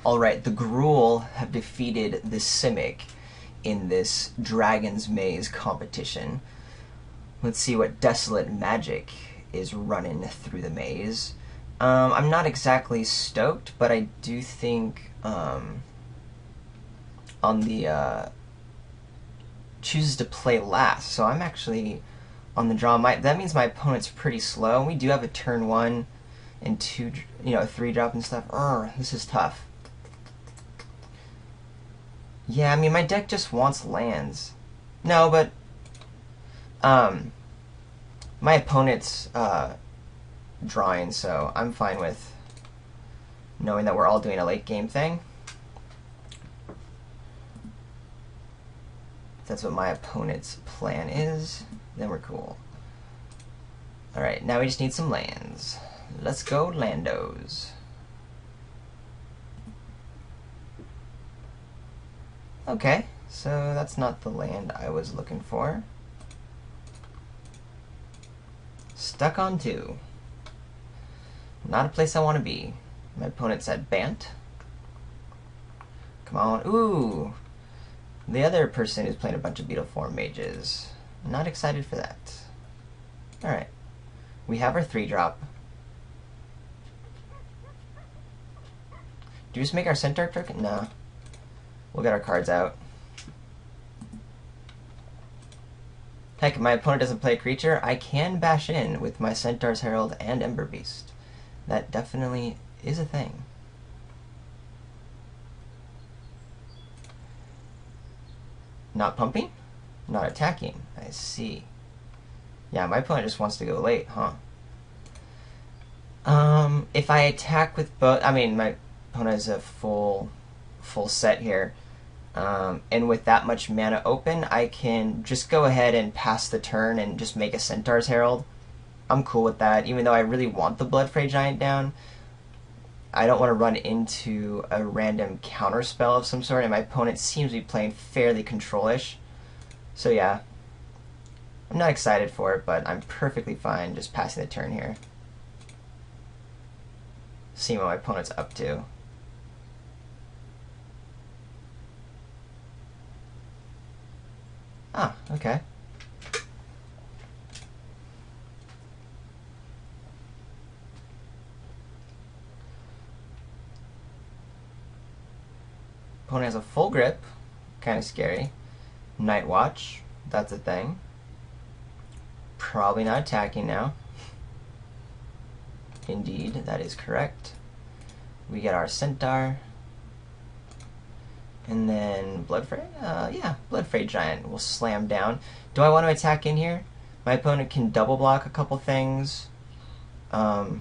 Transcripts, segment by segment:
Alright, the Gruul have defeated the Simic in this Dragon's Maze competition. Let's see what Desolate Magic is running through the maze. I'm not exactly stoked, but I do think on the chooses to play last, so I'm actually on the draw. That means my opponent's pretty slow. We do have a turn 1 and 2, a 3 drop and stuff. This is tough. Yeah, I mean, my deck just wants lands. No, but my opponent's drawing, so I'm fine with knowing that we're all doing a late game thing. If that's what my opponent's plan is, then we're cool. Alright, now we just need some lands. Let's go Landos. Okay, so that's not the land I was looking for. Stuck on 2. Not a place I want to be. My opponent said Bant. Come on. Ooh! The other person is playing a bunch of Beetle Form Mages. Not excited for that. Alright. We have our 3-drop. Do we just make our Centaur token? No. We'll get our cards out. Heck, if my opponent doesn't play a creature, I can bash in with my Centaur's Herald and Ember Beast. That definitely is a thing. Not pumping? Not attacking. I see. Yeah, my opponent just wants to go late, huh? If I attack with both... I mean, my opponent has a full set here. And with that much mana open, I can just go ahead and pass the turn and just make a Centaur's Herald. I'm cool with that, even though I really want the Bloodfray Giant down. I don't want to run into a random counterspell of some sort, and my opponent seems to be playing fairly control-ish. So yeah, I'm not excited for it, but I'm perfectly fine just passing the turn here. Seeing what my opponent's up to. Ah, okay. Opponent has a full grip. Kind of scary. Night Watch. That's a thing. Probably not attacking now. Indeed, that is correct. We get our Centaur. And then Bloodfray? Yeah, Bloodfray Giant will slam down. Do I want to attack in here? My opponent can double block a couple things. And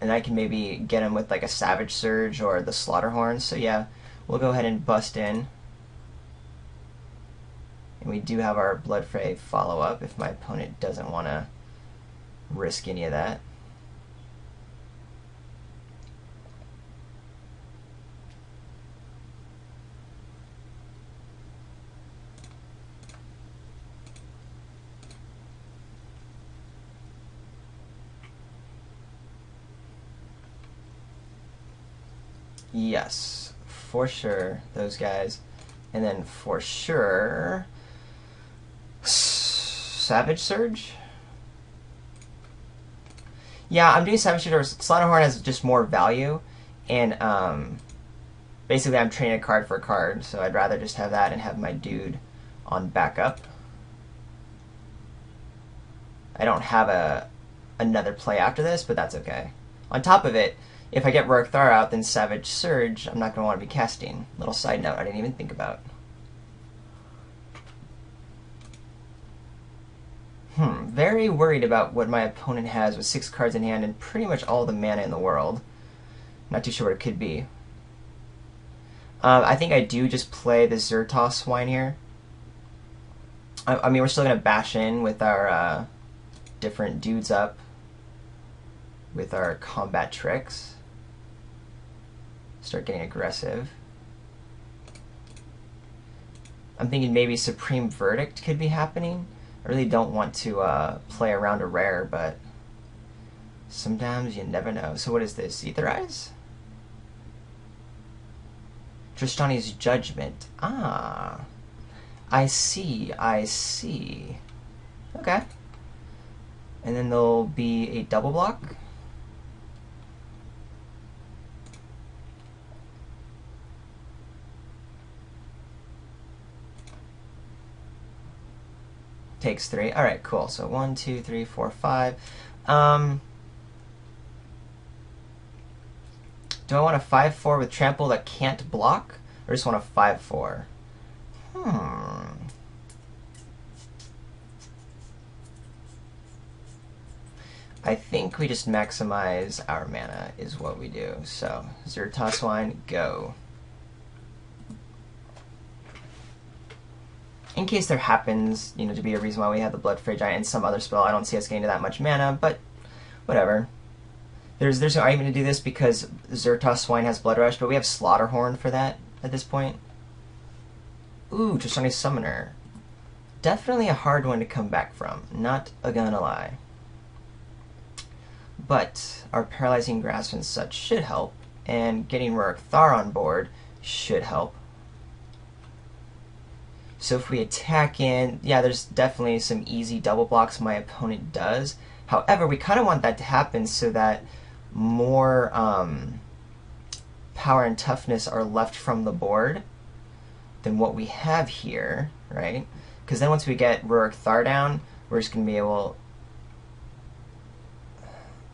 I can maybe get him with like a Savage Surge or the Slaughterhorn. So yeah, we'll go ahead and bust in. And we do have our Bloodfray follow-up if my opponent doesn't want to risk any of that. Yes, for sure, those guys. And then for sure, Savage Surge? Yeah, I'm doing Savage Surge. Slaughterhorn has just more value, and basically I'm trading a card for a card, so I'd rather just have that and have my dude on backup. I don't have another play after this, but that's okay. On top of it, if I get Roark Thar out, then Savage Surge, I'm not going to want to be casting. Little side note I didn't even think about. Very worried about what my opponent has with 6 cards in hand and pretty much all the mana in the world. Not too sure what it could be. I think I do just play the Zertos Swine here. I mean, we're still going to bash in with our different dudes up with our combat tricks. Start getting aggressive. I'm thinking maybe Supreme Verdict could be happening. I really don't want to play around a rare, but sometimes you never know. So what is this? Ether Eyes? Tristani's Judgment. Ah. I see, I see. Okay. And then there'll be a double block. Takes 3. Alright, cool. So 1, 2, 3, 4, 5. Do I want a 5-4 with trample that can't block? Or just want a 5-4? I think we just maximize our mana is what we do. So, Zertaswine, go. In case there happens, to be a reason why we have the Bloodfray Giant and some other spell, I don't see us getting to that much mana, but whatever. There's no argument to do this because Zertaswine has Blood Rush, but we have Slaughterhorn for that at this point. Ooh, Tristani's Summoner. Definitely a hard one to come back from, not gonna lie. But our Paralyzing Grasp and such should help, and getting Ruric Thar on board should help. So if we attack in, yeah, there's definitely some easy double blocks my opponent does. However, we kind of want that to happen so that more power and toughness are left from the board than what we have here, right? Because then once we get Ruric Thar down, we're just going to be able...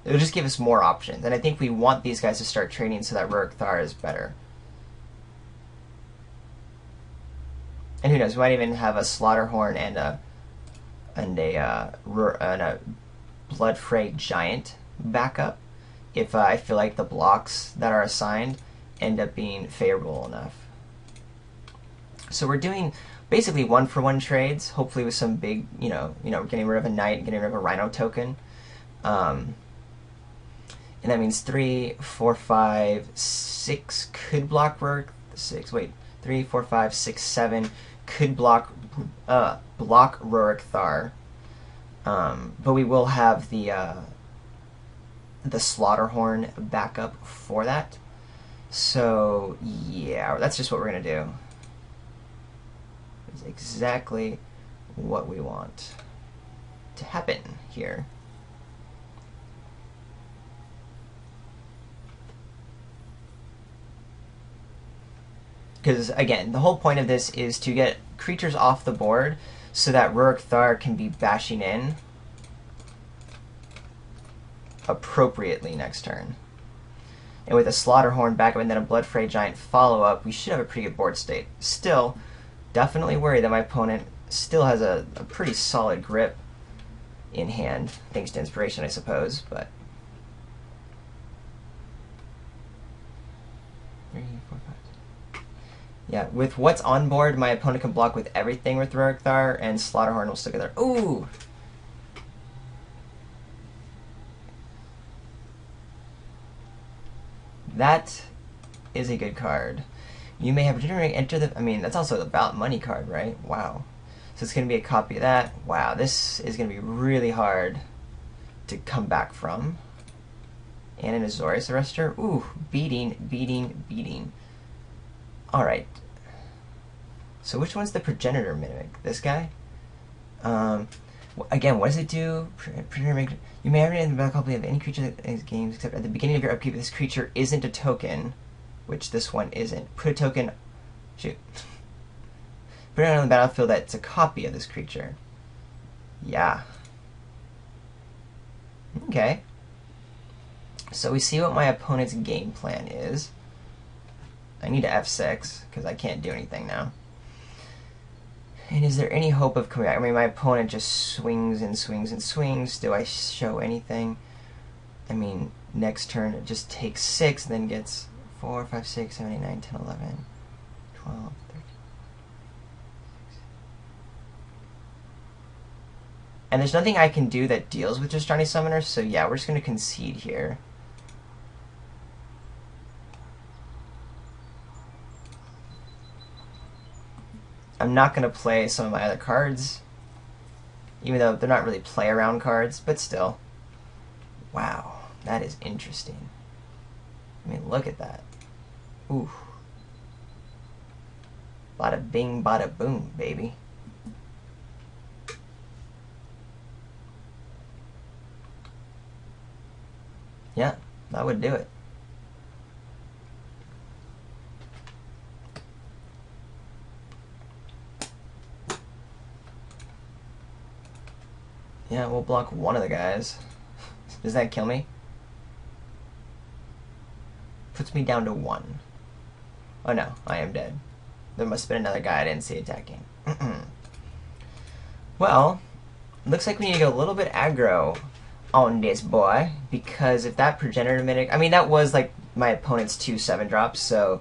It'll just give us more options. And I think we want these guys to start trading so that Ruric Thar is better. And who knows, we might even have a Slaughterhorn and a Bloodfray Giant backup if I feel like the blocks that are assigned end up being favorable enough. So we're doing basically 1-for-1 trades, hopefully with some big, getting rid of a Knight, getting rid of a Rhino token. And that means 3, 4, 5, 6 could block Ruric. 3, 4, 5, 6, 7 could block Ruric Thar. But we will have the Slaughterhorn backup for that. So yeah, that's just what we're gonna do. It's exactly what we want to happen here. Because, again, the whole point of this is to get creatures off the board so that Ruric Thar can be bashing in appropriately next turn. And with a Slaughterhorn backup and then a Bloodfray Giant follow-up, we should have a pretty good board state. Still, definitely worried that my opponent still has a pretty solid grip in hand, thanks to Inspiration, I suppose, but... 3, 4, 5... Yeah, with what's on board, my opponent can block with everything with Ruric Thar, and Slaughterhorn will stick it there. Ooh! That is a good card. You may have enter the... I mean, that's also about money card, right? Wow. So it's going to be a copy of that. Wow, this is going to be really hard to come back from. And an Azorius Arrestor. Ooh, beating. Alright. So which one's the Progenitor Mimic? This guy? Again, what does it do? Progenitor Mimic. You may have in the back copy of any creature that is games, except at the beginning of your upkeep, this creature isn't a token, which this one isn't. Put a token... Shoot. Put it on the battlefield that's a copy of this creature. Yeah. Okay. So we see what my opponent's game plan is. I need to F6, because I can't do anything now. And is there any hope of coming back? I mean, my opponent just swings and swings and swings. Do I show anything? I mean, next turn it just takes 6, then gets 4, 5, 6, 7, 8, 9, 10, 11, 12, 13. And there's nothing I can do that deals with Tristani Summoner, so yeah, we're just going to concede here. I'm not going to play some of my other cards, even though they're not really play-around cards, but still. Wow, that is interesting. I mean, look at that. Ooh. Bada bing, bada boom, baby. Yeah, that would do it. Yeah, we'll block one of the guys. Does that kill me? Puts me down to 1. Oh no, I am dead. There must have been another guy I didn't see attacking. Well, looks like we need to go a little bit aggro on this boy, because if that progenitor mimic, I mean, that was like my opponent's 2 7-drops, so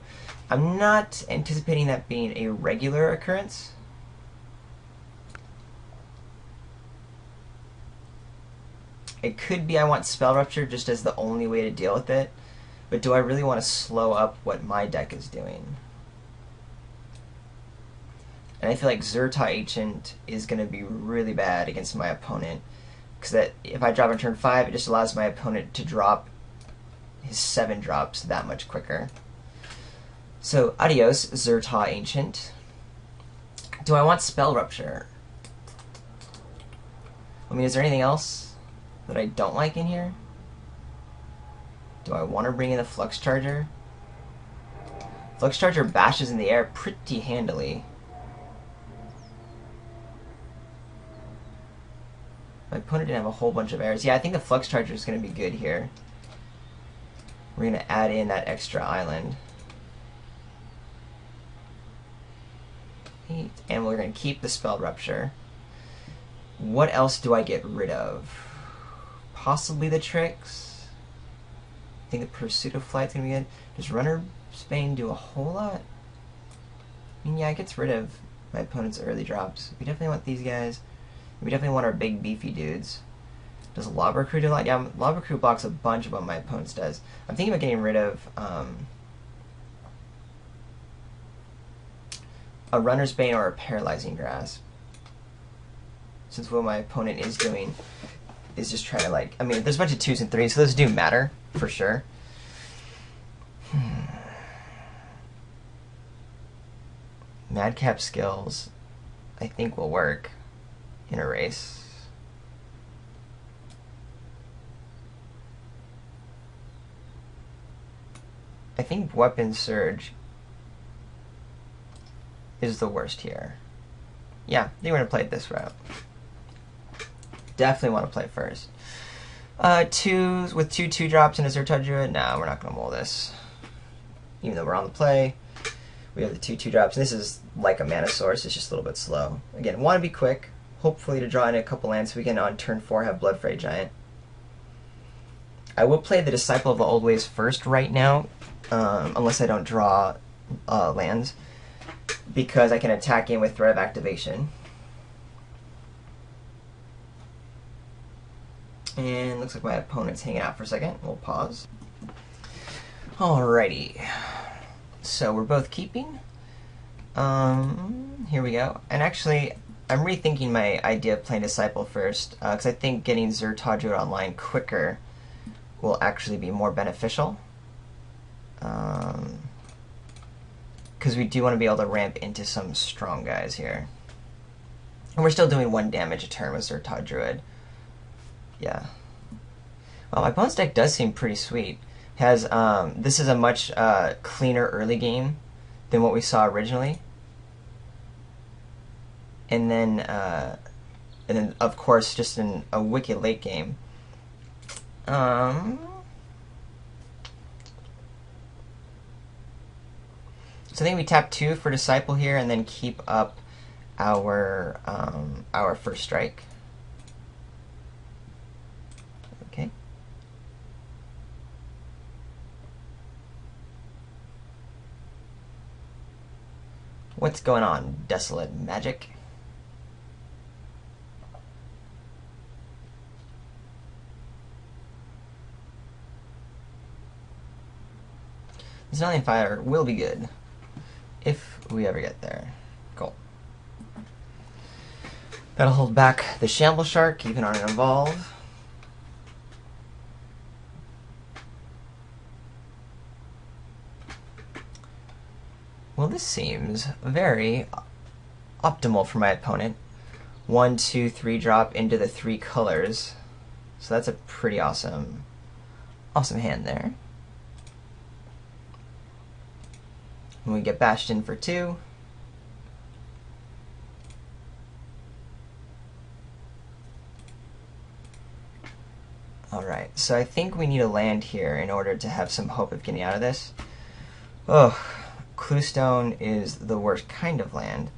I'm not anticipating that being a regular occurrence. It could be I want Spell Rupture just as the only way to deal with it, but do I really want to slow up what my deck is doing? And I feel like Zerta Ancient is going to be really bad against my opponent, because that if I drop on turn 5, it just allows my opponent to drop his 7-drops that much quicker. So adios, Zerta Ancient. Do I want Spell Rupture? I mean, is there anything else that I don't like in here? Do I want to bring in the Flux Charger? Flux Charger bashes in the air pretty handily. My opponent didn't have a whole bunch of airs. Yeah, I think the Flux Charger is going to be good here. We're going to add in that extra island. And we're going to keep the Spell Rupture. What else do I get rid of? Possibly the tricks. I think the Pursuit of Flight's going to be good. Does Runner Spain do a whole lot? I mean, yeah, it gets rid of my opponent's early drops. We definitely want these guys. We definitely want our big beefy dudes. Does Lobber Crew do a lot? Yeah, Lobber Crew blocks a bunch of what my opponent's does. I'm thinking about getting rid of a Runner's Bane or a Paralyzing Grasp. Since what my opponent is doing is just trying to, like, I mean, there's a bunch of 2s and 3s, so those do matter, for sure. Madcap skills, I think, will work in a race. I think Weapon Surge is the worst here. Yeah, I think we're going to play it this route. Definitely want to play it first. 2s with 2 2-drops and a Zerta Druid? Nah, we're not going to mull this. Even though we're on the play, we have the 2 2-drops. This is like a mana source, it's just a little bit slow. Again, want to be quick, hopefully to draw in a couple lands so we can on turn 4 have Bloodfray Giant. I will play the Disciple of the Old Ways first right now, unless I don't draw lands, because I can attack in with Threat of Activation. And looks like my opponent's hanging out for a second. We'll pause. Alrighty. So we're both keeping. Here we go. And actually, I'm rethinking my idea of playing Disciple first, because I think getting Zerta Druid online quicker will actually be more beneficial. Because we do want to be able to ramp into some strong guys here. And we're still doing 1 damage a turn with Zerta Druid. Yeah. Well, my opponent's deck does seem pretty sweet. Has this is a much cleaner early game than what we saw originally. And then of course just in a wicked late game. So I think we tap 2 for Disciple here, and then keep up our first strike. Okay. What's going on, Desolate Magic? This Nullian Fire will be good. If we ever get there. Cool. That'll hold back the Shamble Shark, keeping on an Evolve. Well, this seems very optimal for my opponent. 1, 2, 3 drop into the 3 colors. So that's a pretty awesome hand there. When we get bashed in for 2. Alright, so I think we need a land here in order to have some hope of getting out of this. Ugh, Cluestone is the worst kind of land.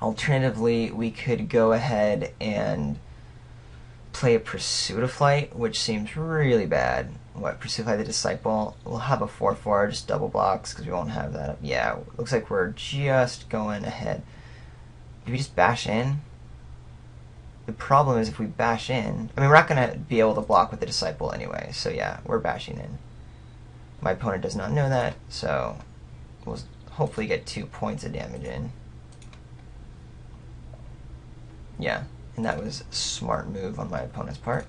Alternatively, we could go ahead and play a Pursuit of Flight, which seems really bad. What, Pursuit of Flight the Disciple? We'll have a 4/4, just double blocks, because we won't have that. Yeah, looks like we're just going ahead. Do we just bash in? The problem is if we bash in... I mean, we're not going to be able to block with the Disciple anyway, so yeah, we're bashing in. My opponent does not know that, so we'll hopefully get 2 points of damage in. Yeah, and that was a smart move on my opponent's part.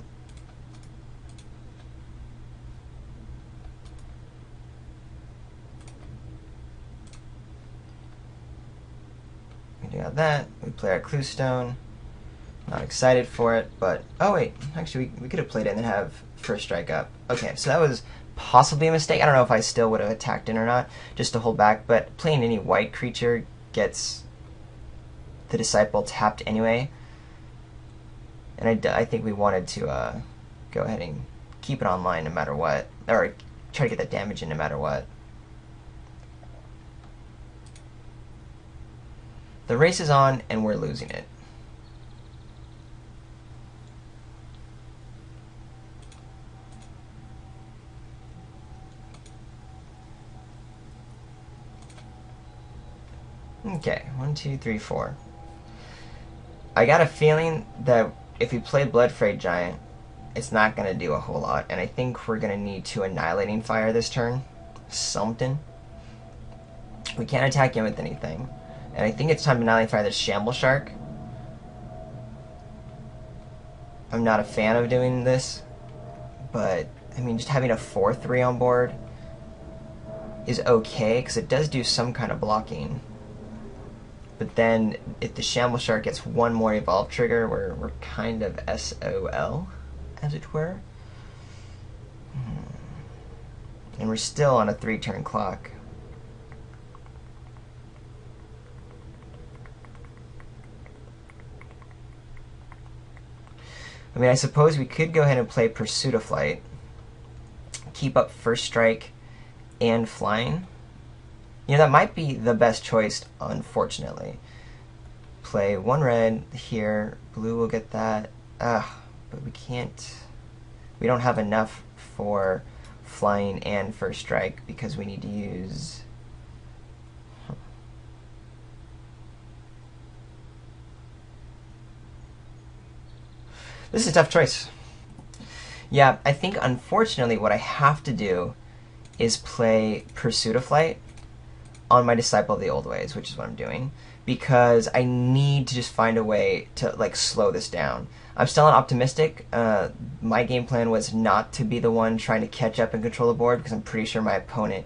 We got that. We play our Cluestone. Not excited for it, but... Oh, wait. Actually, we could have played it and then have first strike up. Okay, so that was possibly a mistake. I don't know if I still would have attacked in or not, just to hold back, but playing any white creature gets the Disciple tapped anyway. And I think we wanted to go ahead and keep it online no matter what, or try to get that damage in no matter what. The race is on, and we're losing it. Okay, 1, 2, 3, 4. I got a feeling that if we play Bloodfrayed Giant, it's not going to do a whole lot, and I think we're going to need to Annihilating Fire this turn. Something. We can't attack him with anything. And I think it's time to Annihilating Fire this Shamble Shark. I'm not a fan of doing this, but, I mean, just having a 4/3 on board is okay, because it does do some kind of blocking. But then, if the Shamble Shark gets one more Evolve trigger, we're kind of SOL, as it were. And we're still on a 3-turn clock. I mean, I suppose we could go ahead and play Pursuit of Flight, keep up first strike and flying. You know, that might be the best choice, unfortunately. Play 1 red here, blue will get that. But we can't... We don't have enough for flying and first strike because we need to use... This is a tough choice. Yeah, I think unfortunately what I have to do is play Pursuit of Flight on my Disciple of the Old Ways, which is what I'm doing, because I need to just find a way to like slow this down. I'm still not optimistic. My game plan was not to be the one trying to catch up and control the board, because I'm pretty sure my opponent,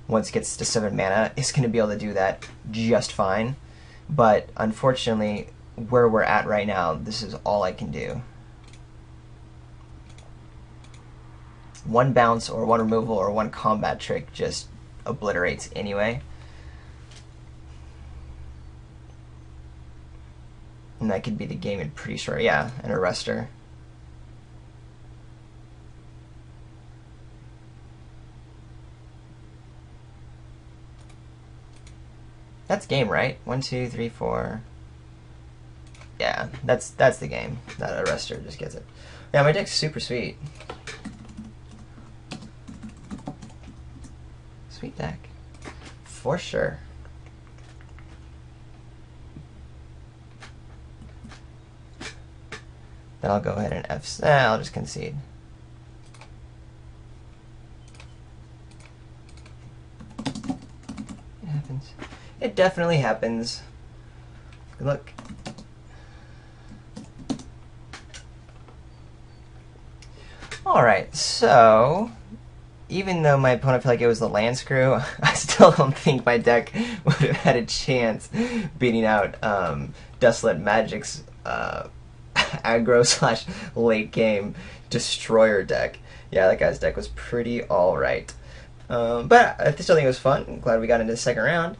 once it gets to 7 mana, is going to be able to do that just fine. But unfortunately, where we're at right now, this is all I can do. 1 bounce or 1 removal or 1 combat trick just obliterates anyway. And that could be the game in pretty short. Yeah, an Arrestor. That's game, right? 1, 2, 3, 4. Yeah, that's the game. That Arrestor just gets it. Yeah, my deck's super sweet. Sweet deck. For sure. Then I'll go ahead and I'll just concede. It happens. It definitely happens. Good luck. Alright, so even though my opponent felt like it was the land screw, I still don't think my deck would have had a chance beating out Desolate Magic's aggro slash late game destroyer deck. Yeah, that guy's deck was pretty alright. But I still think it was fun. I'm glad we got into the second round.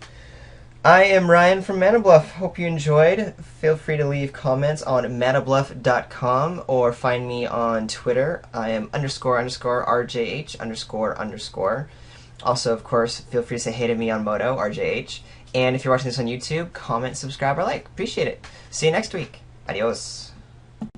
I am Ryan from Mana Bluff. Hope you enjoyed. Feel free to leave comments on manabluff.com or find me on Twitter. I am __RJH___. Also, of course, feel free to say hey to me on Moto, RJH. And if you're watching this on YouTube, comment, subscribe, or like. Appreciate it. See you next week. Adios.